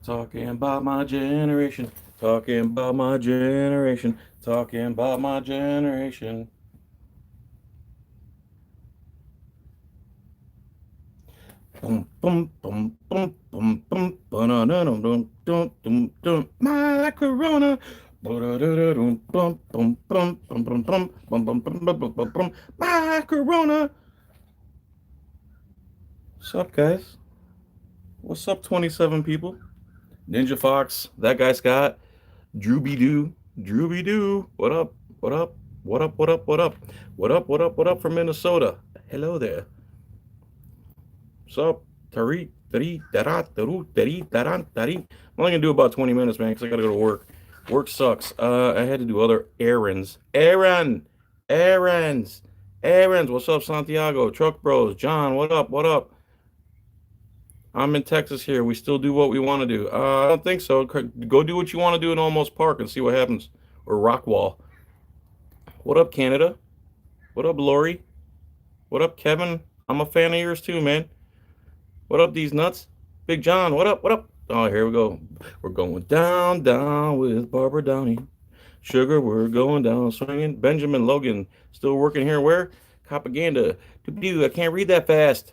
Talking about my generation. Talking about my generation. Talking about my generation. Boom, boom, boom, boom, boom, boom, ba-da-da-dum, dum, dum, dum, dum. My Corona. Ba-da-da-da-dum, bum, bum, bum, bum, bum, bum, bum, bum, bum, bum, bum, bum, bum. My Corona. What's up, guys? What's up, 27 people? Ninja Fox, that guy Scott, Drooby Doo, Drooby Doo. What up? What up? What up? What up? What up? What up? What up? What up from Minnesota? Hello there. What's up? Tari, tari, tara, taru, tari, taran, tari. I'm only gonna do about 20 minutes, man, because I gotta go to work. Work sucks. I had to do other errands. Errands, errands. What's up, Santiago? Truck Bros, John. What up? What up? I'm in Texas here. We still do what we want to do. I don't think so. Go do what you want to do in Almost Park and see what happens. Or Rockwall. What up, Canada? What up, Lori? What up, Kevin? I'm a fan of yours too, man. What up, these nuts? Big John, what up? What up? Oh, here we go. We're going down, down with Barbara Downey. Sugar, we're going down swinging. Benjamin Logan, still working here. Where? Propaganda. I can't read that fast.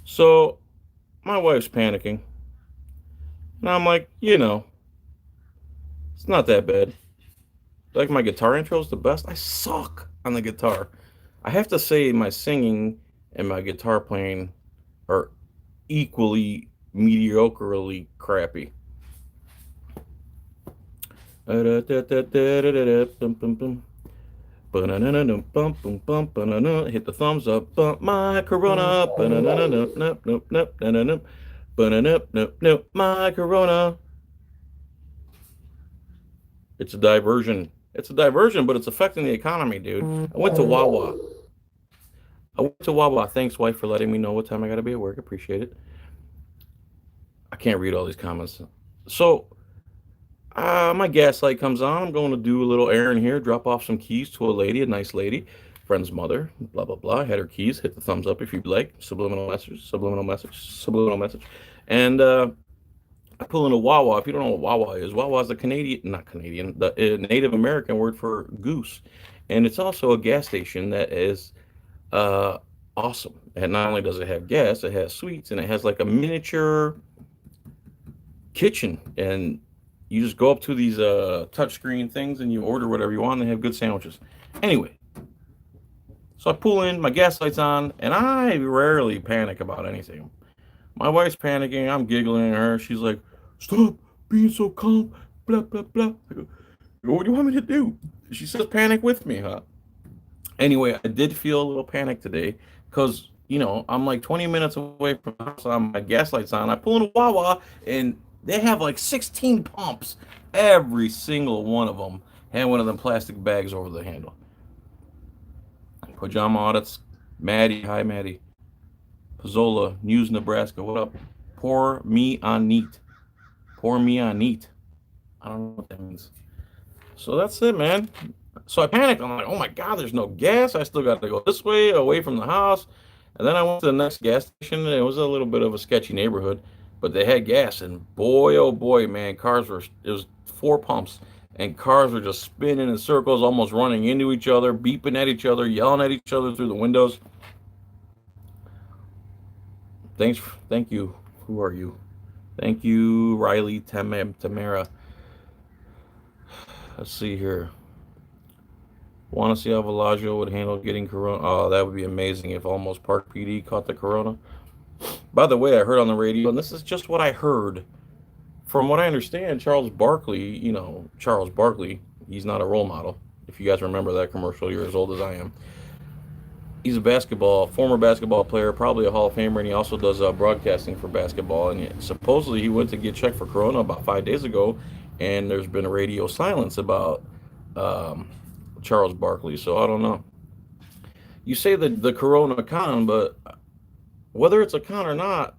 So, my wife's panicking. And I'm like, it's not that bad. Like my guitar intro is the best. I suck on the guitar. I have to say my singing and my guitar playing are equally mediocrely crappy. Hit the thumbs up. My Corona. My Corona. It's a diversion. It's a diversion, but it's affecting the economy, dude. I went to Wawa. Thanks, wife, for letting me know what time I got to be at work. Appreciate it. I can't read all these comments. So, my gas light comes on. I'm going to do a little errand here, drop off some keys to a lady, a nice lady, friend's mother, blah, blah, blah. I had her keys. Hit the thumbs up if you'd like. Subliminal message, subliminal message, subliminal message. And I pull into Wawa. If you don't know what Wawa is, Wawa is the Native American word for goose. And it's also a gas station that is uh, awesome. And not only does it have gas, it has sweets, and it has like a miniature kitchen. And you just go up to these touchscreen things and you order whatever you want, and they have good sandwiches. Anyway, so I pull in, my gas light's on, and I rarely panic about anything. My wife's panicking, I'm giggling at her. She's like, "Stop being so calm, blah, blah, blah." I go, "What do you want me to do?" She says, "Panic with me, huh?" Anyway, I did feel a little panic today because, I'm like 20 minutes away from the house. My gas light's on. I pull in a Wawa, and they have like 16 pumps. Every single one of them had one of them plastic bags over the handle. Pajama audits. Maddie, hi Maddie. Pizzola, News, Nebraska. What up? Pour me on neat. Pour me on neat. I don't know what that means. So that's it, man. So I panicked. I'm like, oh my God, there's no gas. I still got to go this way, away from the house. And then I went to the next gas station, and it was a little bit of a sketchy neighborhood, but they had gas. And boy, oh boy, man, it was four pumps, and cars were just spinning in circles, almost running into each other, beeping at each other, yelling at each other through the windows. Thank you. Who are you? Thank you, Riley Tamara. Let's see here. Want to see how Velagio would handle getting corona? Oh, that would be amazing if Almost Park PD caught the corona. By the way, I heard on the radio, and this is just what I heard. From what I understand, Charles Barkley, he's not a role model. If you guys remember that commercial, you're as old as I am. He's a former basketball player, probably a Hall of Famer, and he also does broadcasting for basketball. And supposedly he went to get checked for corona about 5 days ago, and there's been a radio silence about um, Charles Barkley. So I don't know. You say that the corona con, but whether it's a con or not,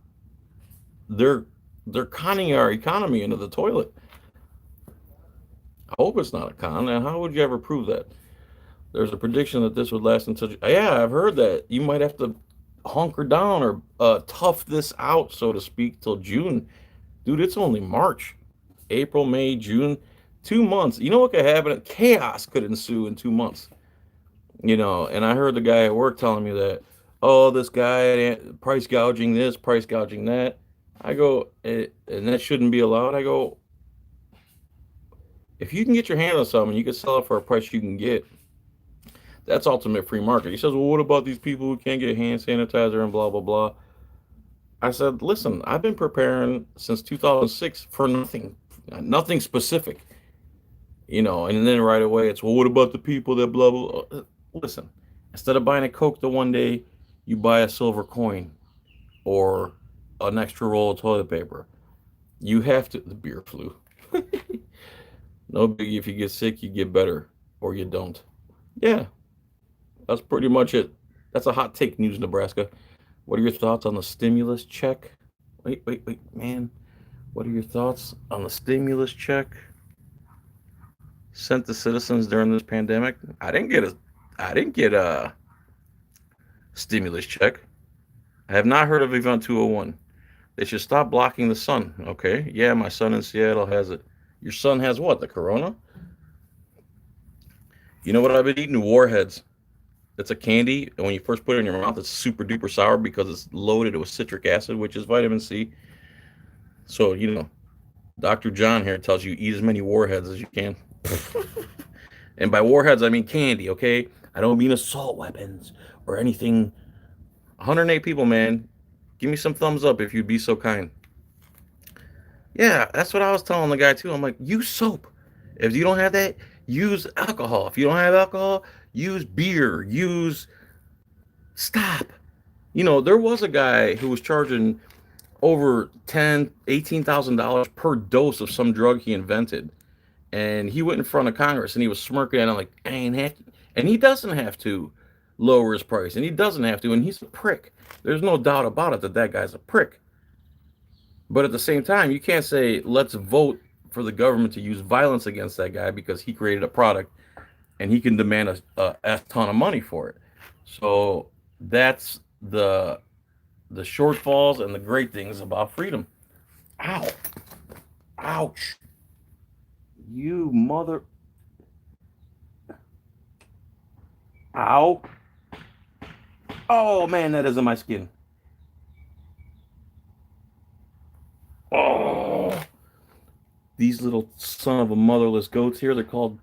they're they're conning our economy into the toilet. I hope it's not a con. And how would you ever prove that? There's a prediction that this would last until. Yeah, I've heard that. You might have to. hunker down or tough this out, so to speak, till June. Dude, it's only March. April, May, June, 2 months. You know what could happen? Chaos could ensue in 2 months. And I heard the guy at work telling me that, oh, this guy price gouging this, price gouging that. I go, and that shouldn't be allowed. I go, if you can get your hand on something, you can sell it for a price you can get. That's ultimate free market. He says, well, what about these people who can't get hand sanitizer and blah, blah, blah? I said, listen, I've been preparing since 2006 for nothing specific, and then right away it's, well, what about the people that blah, blah, blah? Listen, instead of buying a Coke the one day, you buy a silver coin or an extra roll of toilet paper. You have to, the beer flu. No biggie. If you get sick, you get better or you don't. Yeah, that's pretty much it. That's a hot take, News Nebraska. What are your thoughts on the stimulus check? Wait, man. What are your thoughts on the stimulus check sent to citizens during this pandemic? I didn't get a stimulus check. I have not heard of Event 201. They should stop blocking the sun. Okay. Yeah, my son in Seattle has it. Your son has what? The corona? You know what I've been eating? Warheads. It's a candy, and when you first put it in your mouth, it's super duper sour because it's loaded with citric acid, which is vitamin C. So, Dr. John here tells you eat as many warheads as you can. And by warheads, I mean candy, okay? I don't mean assault weapons or anything. 108 people, man. Give me some thumbs up if you'd be so kind. Yeah, that's what I was telling the guy, too. I'm like, use soap. If you don't have that, use alcohol. If you don't have alcohol, use beer. Stop. There was a guy who was charging over $18,000 per dose of some drug he invented. And he went in front of Congress and he was smirking at him like, I ain't have to. And he doesn't have to lower his price. And he doesn't have to. And he's a prick. There's no doubt about it that guy's a prick. But at the same time, you can't say, let's vote for the government to use violence against that guy because he created a product and he can demand a ton of money for it. So that's the shortfalls and the great things about freedom. Ow. Ouch. You mother. Ow. Oh, man, that is in my skin. Oh. These little son of a motherless goats here, they're called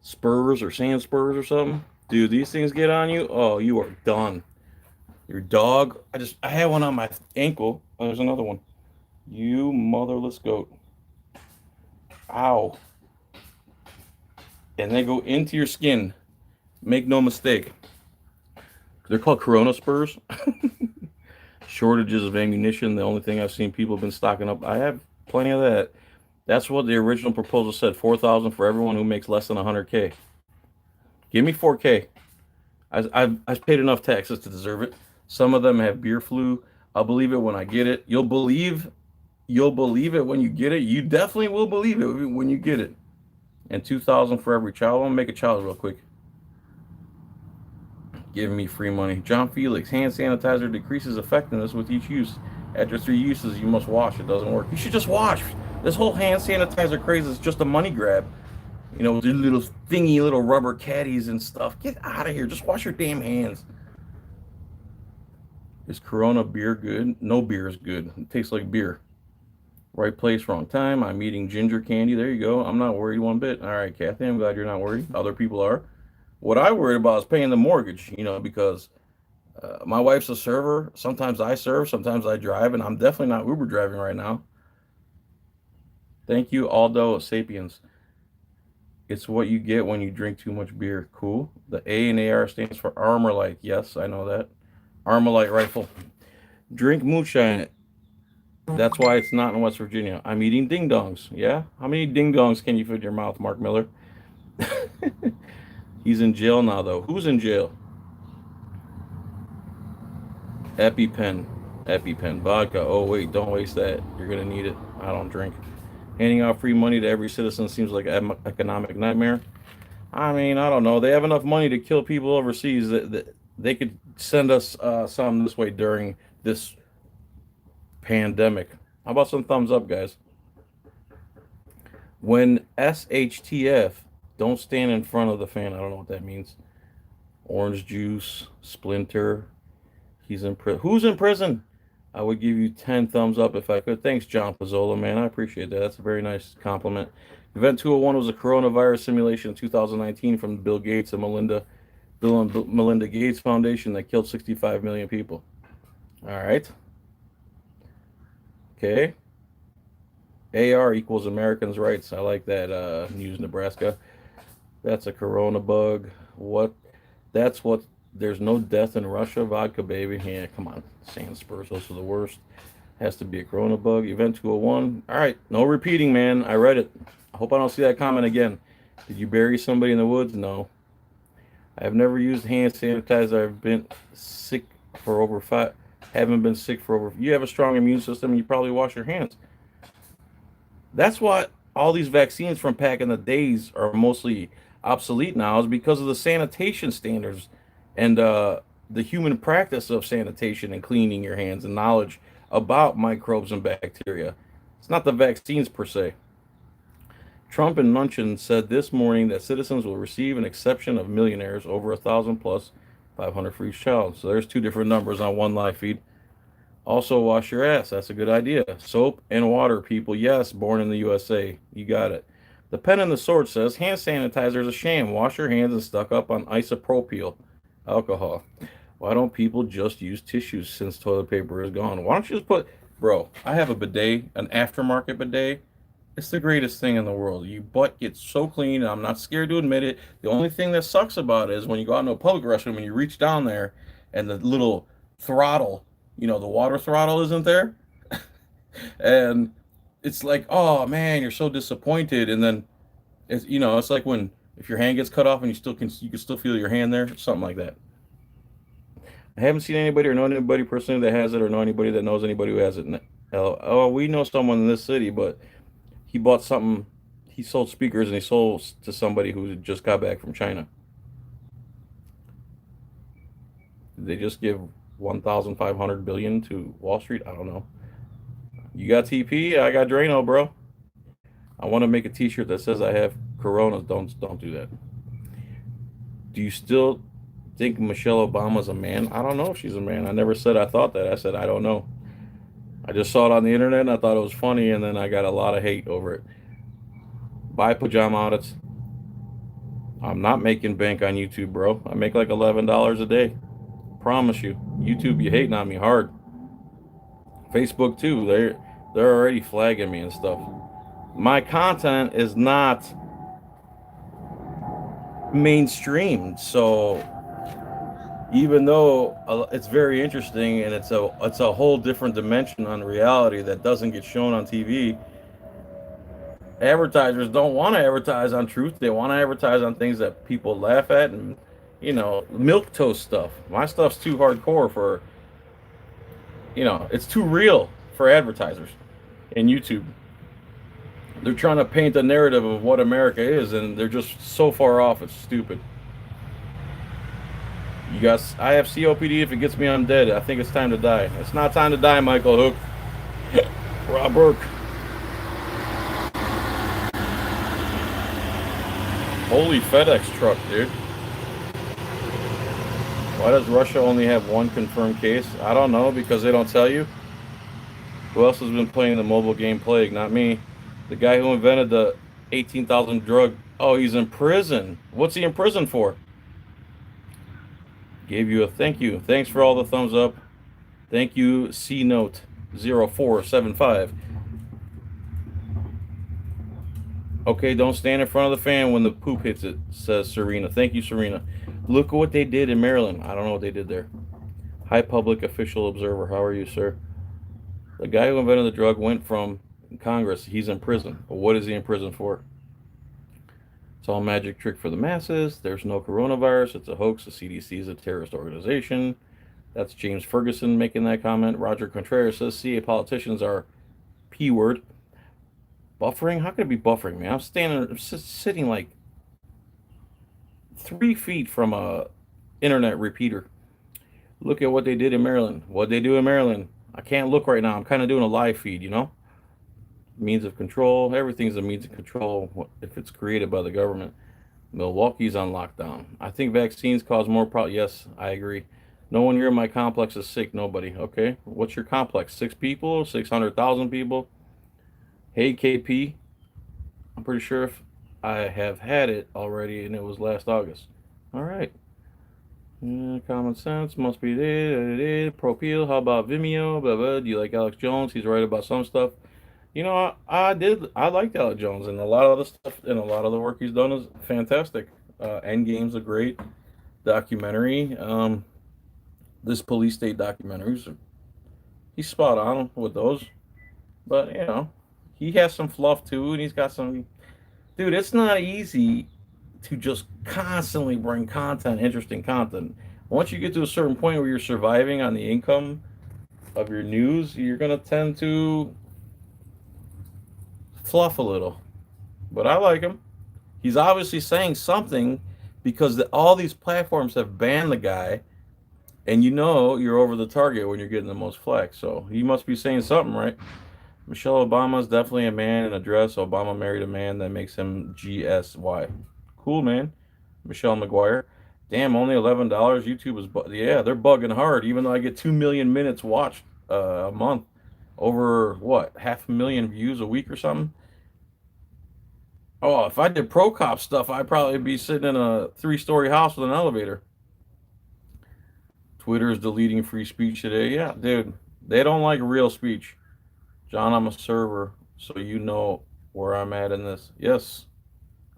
spurs or sand spurs or something. Dude, these things get on you. Oh, you are done. Your dog. I had one on my ankle. Oh, there's another one. You motherless goat. Ow. And they go into your skin. Make no mistake. They're called Corona spurs. Shortages of ammunition. The only thing I've seen people have been stocking up. I have plenty of that. That's what the original proposal said. 4,000 for everyone who makes less than 100K. Give me 4K. I've paid enough taxes to deserve it. Some of them have beer flu. I'll believe it when I get it. You'll believe it when you get it. You definitely will believe it when you get it. And 2,000 for every child. I'm gonna make a child real quick. Giving me free money. John Felix, hand sanitizer decreases effectiveness with each use. After 3 uses, you must wash. It doesn't work. You should just wash. This whole hand sanitizer craze is just a money grab. The little thingy, little rubber caddies and stuff. Get out of here. Just wash your damn hands. Is Corona beer good? No beer is good. It tastes like beer. Right place, wrong time. I'm eating ginger candy. There you go. I'm not worried one bit. All right, Kathy, I'm glad you're not worried. Other people are. What I worried about is paying the mortgage, because my wife's a server. Sometimes I serve, sometimes I drive, and I'm definitely not Uber driving right now. Thank you, Aldo Sapiens. It's what you get when you drink too much beer. Cool. The A and AR stands for Armorlight. Yes, I know that. Armorlight rifle. Drink moonshine. That's why it's not in West Virginia. I'm eating ding dongs. Yeah? How many ding dongs can you fit in your mouth, Mark Miller? He's in jail now, though. Who's in jail? EpiPen. Vodka. Oh, wait. Don't waste that. You're going to need it. I don't drink. Handing out free money to every citizen seems like an economic nightmare. I mean, I don't know. They have enough money to kill people overseas. They could send us some this way during this pandemic. How about some thumbs up, guys? When SHTF, don't stand in front of the fan. I don't know what that means. Orange juice, Splinter. He's in prison. Who's in prison? I would give you 10 thumbs up if I could. Thanks, John Pizzola, man. I appreciate that. That's a very nice compliment. Event 201 was a coronavirus simulation in 2019 from Bill and Melinda Gates Foundation that killed 65 million people. All right. Okay. AR equals Americans' rights. I like that. News Nebraska. That's a corona bug. What? That's what. There's no death in Russia. Vodka, baby. Yeah, come on. Sand Spurs, those are the worst. Has to be a corona bug. Event 201. All right. No repeating, man. I read it. I hope I don't see that comment again. Did you bury somebody in the woods? No. I've never used hand sanitizer. I've been sick for over five. Haven't been sick for over. You have a strong immune system. You probably wash your hands. That's what all these vaccines from back in the days are mostly obsolete now, is because of the sanitation standards and the human practice of sanitation and cleaning your hands and knowledge about microbes and bacteria. It's not the vaccines per se. Trump and Mnuchin said this morning that citizens will receive an exception of millionaires over 1,000 plus 500 for each child. So there's two different numbers on one live feed. Also, wash your ass. That's a good idea. Soap and water, people. Yes, born in the USA. You got it. The pen and the sword says hand sanitizer is a sham. Wash your hands and stuck up on isopropyl alcohol. Why don't people just use tissues since toilet paper is gone? Why don't you just put, bro? I have a bidet, an aftermarket bidet. It's the greatest thing in the world. Your butt gets so clean, and I'm not scared to admit it. The only thing that sucks about it is when you go out into a public restroom and you reach down there and the little throttle, the water throttle isn't there. And it's like, oh man, you're so disappointed. And then it's like when if your hand gets cut off and you can still feel your hand there, something like that. I haven't seen anybody or know anybody personally that has it or know anybody that knows anybody who has it. Oh, we know someone in this city, but he bought something. He sold speakers and he sold to somebody who just got back from China. Did they just give 1,500 billion to Wall Street? I don't know. You got TP? I got Drano, bro. I want to make a T-shirt that says I have Corona. Don't do that. Do you still think Michelle Obama's a man? I don't know if she's a man. I never said I thought that. I said I don't know. I just saw it on the internet and I thought it was funny, and then I got a lot of hate over it. Buy pajama audits. I'm not making bank on YouTube, bro. I make like $11 a day. Promise you. YouTube, you hating on me hard. Facebook too. They're already flagging me and stuff. My content is not mainstream, so even though it's very interesting and it's a whole different dimension on reality that doesn't get shown on TV, advertisers don't want to advertise on truth. They want to advertise on things that people laugh at and milk toast stuff. My stuff's too hardcore for it's too real for advertisers and YouTube. They're trying to paint a narrative of what America is, and they're just so far off. It's stupid. You guys, I have COPD. If it gets me, I'm dead. I think it's time to die. It's not time to die, Michael Hook. Rob Burke. Holy FedEx truck, dude. Why does Russia only have one confirmed case? I don't know, because they don't tell you. Who else has been playing the mobile game Plague? Not me. The guy who invented the 18,000 drug. Oh, he's in prison. What's he in prison for? Gave you a thank you. Thanks for all the thumbs up. Thank you, C Note 0475. Okay, don't stand in front of the fan when the poop hits it, says Serena. Thank you, Serena. Look at what they did in Maryland. I don't know what they did there. Hi, public official observer. How are you, sir? The guy who invented the drug went from Congress. He's in prison. But what is he in prison for? It's all a magic trick for the masses. There's no coronavirus. It's a hoax. The CDC is a terrorist organization. That's James Ferguson making that comment. Roger Contreras says, CA politicians are P word. Buffering? How could it be buffering, man? I'm sitting like 3 feet from a internet repeater. Look at what they did in Maryland. What they do in Maryland. I can't look right now. I'm kind of doing a live feed, you know? Means of control. Everything's a means of control if it's created by the government. Milwaukee's on lockdown. I think vaccines cause more problems. Yes, I agree. No one here in my complex is sick. Nobody. Okay. What's your complex? 6 people? 600,000 people? Hey, KP. I'm pretty sure if I have had it already and it was last August. All right. Common sense must be there. Propil. How about Vimeo? Blah, blah. Do you like Alex Jones? He's right about some stuff. You know, I did. I liked Alex Jones, and a lot of the stuff and a lot of the work he's done is fantastic. Endgame's a great documentary. This police state documentaries, he's spot on with those. But you know, he has some fluff too, and he's got some. Dude, it's not easy to just constantly bring content, interesting content. Once you get to a certain point where you're surviving on the income of your news, you're gonna tend to fluff a little. But I like him. He's obviously saying something because all these platforms have banned the guy, and you know you're over the target when you're getting the most flack. So he must be saying something, right? Michelle Obama is definitely a man in a dress. Obama married a man that makes him GSY. Cool, man. Michelle McGuire. Damn, only $11. YouTube is, yeah, they're bugging hard. Even though I get 2 million minutes watched a month, over what, 500,000 views a week or something. Oh, if I did pro cop stuff, I'd probably be sitting in a 3-story house with an elevator. Twitter is deleting free speech today. Yeah, dude, they don't like real speech. John, I'm a server, so you know where I'm at in this. Yes,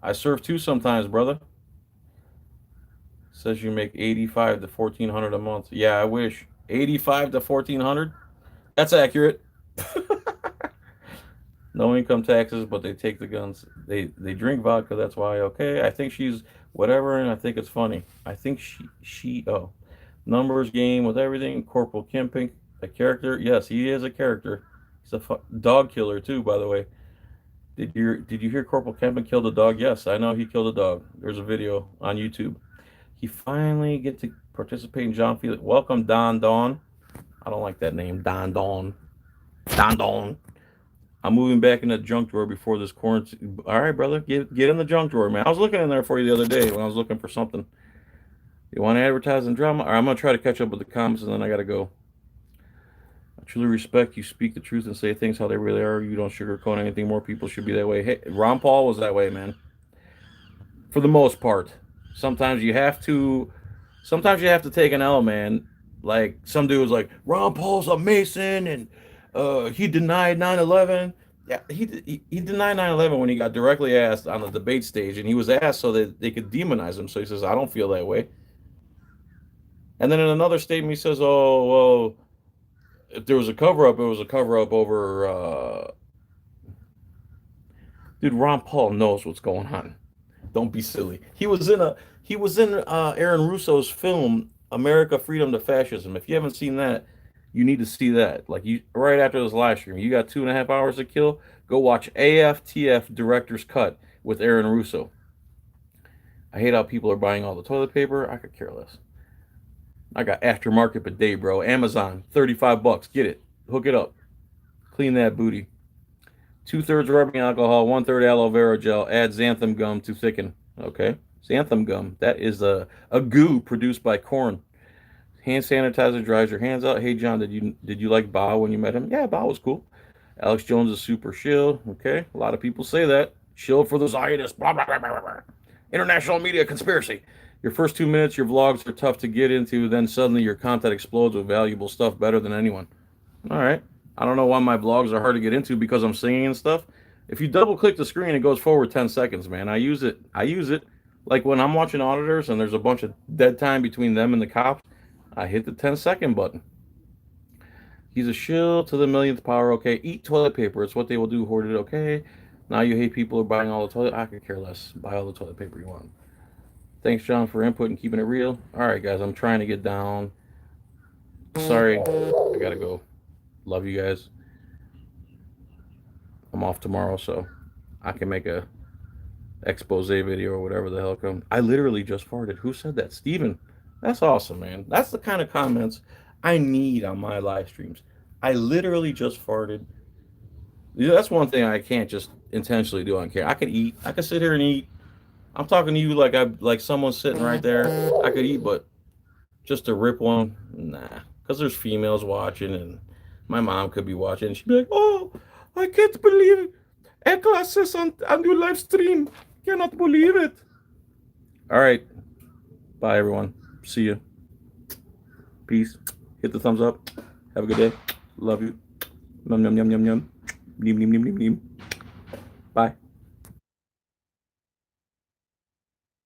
I serve too sometimes, brother. Says you make 85 to 1400 a month. Yeah, I wish. 85 to 1400. That's accurate. No income taxes, but they take the guns. They drink vodka. That's why. Okay, I think she's whatever, and I think it's funny. I think she numbers game with everything. Corporal Kemping, a character. Yes, he is a character. He's a dog killer too, by the way. Did you hear Corporal Kemping killed a dog? Yes, I know he killed a dog. There's a video on YouTube. He finally get to participate in John Felix. Welcome, Don Dawn. I don't like that name, Don Dawn. Don Dawn. I'm moving back in the junk drawer before this quarantine. All right, brother, get in the junk drawer, man. I was looking in there for you the other day when I was looking for something. You want to advertise and drama? All right, I'm gonna try to catch up with the comments, and then I gotta go. I truly respect you. Speak the truth and say things how they really are. You don't sugarcoat anything. More people should be that way. Hey, Ron Paul was that way, man. For the most part. Sometimes you have to. Sometimes you have to take an L, man. Like some dude was like, Ron Paul's a Mason, and he denied 9/11. Yeah, he denied 9/11 when he got directly asked on the debate stage, and he was asked so that they could demonize him. So he says, I don't feel that way. And then in another statement, he says, oh, well, if there was a cover up, it was a cover up over. Dude, Ron Paul knows what's going on. Don't be silly. He was in Aaron Russo's film America Freedom to Fascism. If you haven't seen that, you need to see that. Like you right after this live stream, you got 2.5 hours to kill. Go watch AFTF Director's Cut with Aaron Russo. I hate how people are buying all the toilet paper. I could care less. I got aftermarket bidet, bro. Amazon, $35. Get it. Hook it up. Clean that booty. 2/3 rubbing alcohol, 1/3 aloe vera gel. Add xanthan gum to thicken. Okay. Xanthan gum. That is a goo produced by corn. Hand sanitizer dries your hands out. Hey John, did you like Bao when you met him? Yeah, Bao was cool. Alex Jones is super shield. Okay. A lot of people say that. Shield for the Zionists. Blah, blah, blah, blah, blah. International media conspiracy. Your first 2 minutes, your vlogs are tough to get into. Then suddenly your content explodes with valuable stuff better than anyone. All right. I don't know why my vlogs are hard to get into because I'm singing and stuff. If you double click the screen, it goes forward 10 seconds, man. I use it. Like when I'm watching auditors and there's a bunch of dead time between them and the cops, I hit the 10-second button. He's a shill to the millionth power. Okay. Eat toilet paper. It's what they will do. Hoard it. Okay. Now you hate people are buying all the toilet. I could care less. Buy all the toilet paper you want. Thanks, John, for input and keeping it real. All right, guys. I'm trying to get down. Sorry. I got to go. Love you guys. I'm off tomorrow, so I can make a expose video or whatever the hell comes. I literally just farted. Who said that? Steven. That's awesome, man. That's the kind of comments I need on my live streams. I literally just farted. Yeah, that's one thing I can't just intentionally do on camera. I could eat. I could sit here and eat. I'm talking to you like someone's sitting right there. I could eat, but just to rip one, nah. Because there's females watching, and my mom could be watching. And she'd be like, "Oh, I can't believe it. Classes on your live stream. Cannot believe it." All right. Bye, everyone. See you. Peace. Hit the thumbs up. Have a good day. Love you. Yum, yum, yum, yum, yum. Neem, neem, neem, neem, neem. Bye.